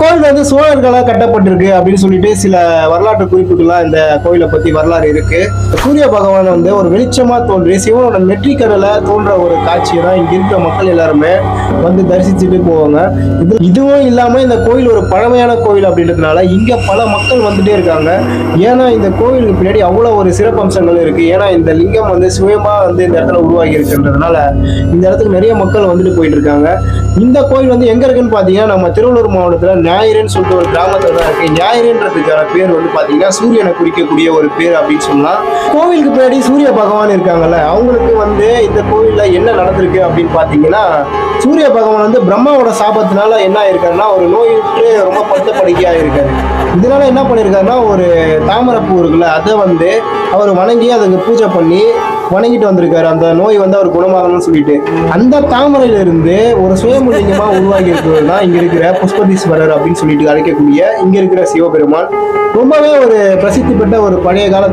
கோயில் வந்து சோழர்களால் கட்டப்பட்டிருக்கு அப்படின்னு சொல்லிட்டு சில வரலாற்று குறிப்புகள்லாம் இந்த கோயிலை பத்தி வரலாறு இருக்கு. சூரிய பகவான் வந்து ஒரு வெளிச்சமா தோன்றி சிவனோட நெற்றிக்கடல தோன்ற ஒரு காட்சியை தான் இங்க இருக்கிற மக்கள் எல்லாருமே வந்து தரிசிச்சுட்டு போவாங்க. இதுவும் இல்லாம இந்த கோயில் ஒரு பழமையான கோயில் அப்படின்றதுனால இங்க பல மக்கள் வந்துட்டே இருக்காங்க. ஏன்னா இந்த கோயிலுக்கு பின்னாடி அவ்வளவு ஒரு சிறப்பம்சங்கள் இருக்கு. ஏன்னா இந்த லிங்கம் வந்து சுயமா வந்து இந்த இடத்துல உருவாகி இருக்குன்றதுனால இந்த இடத்துக்கு நிறைய மக்கள் வந்துட்டு போயிட்டு இருக்காங்க. இந்த கோயில் வந்து எங்க இருக்குன்னு பாத்தீங்கன்னா நம்ம திருவள்ளூர் மாவட்டத்துல ஞாயிறுன்னு சொல்லிட்டு ஒரு கிராமத்துல தான் இருக்கு. ஞாயிறுன்றதுக்கான பேர் வந்து பாத்தீங்கன்னா சூரியனை குறிக்கக்கூடிய ஒரு பேர் அப்படின்னு சொல்லலாம். கோவிலுக்கு பின்னாடி சூரிய பகவான் இருக்காங்கல்ல, அவங்களுக்கு வந்து இந்த கோவில்ல என்ன நடந்திருக்கு அப்படின்னு பாத்தீங்கன்னா, சூரிய பகவான் வந்து பிரம்மாவோட சாபத்தினால என்ன ஆயிருக்காருன்னா ஒரு நோயுற்று ரொம்ப படுத்த படுக்கையா இருக்காரு. இதனால என்ன பண்ணிருக்காருன்னா ஒரு தாமரைப்பூ இருக்குல்ல, அதை வந்து அவர் வணங்கி அதுக்கு பூஜை பண்ணி வணங்கிட்டு வந்திருக்காரு. அந்த நோய் வந்து அவர் குணமாகணும்னு சொல்லிட்டு அந்த தாமரையில இருந்து ஒரு சுயமுலிங்கமா உருவாகி இருக்கிறது தான் இங்க இருக்கிற புஷ்பதீஸ்வரர் அப்படின்னு சொல்லிட்டு அழைக்கக்கூடிய இங்க இருக்கிற சிவபெருமான். ரொம்பவே ஒரு பிரசித்தி பெற்ற ஒரு பழைய காலத்து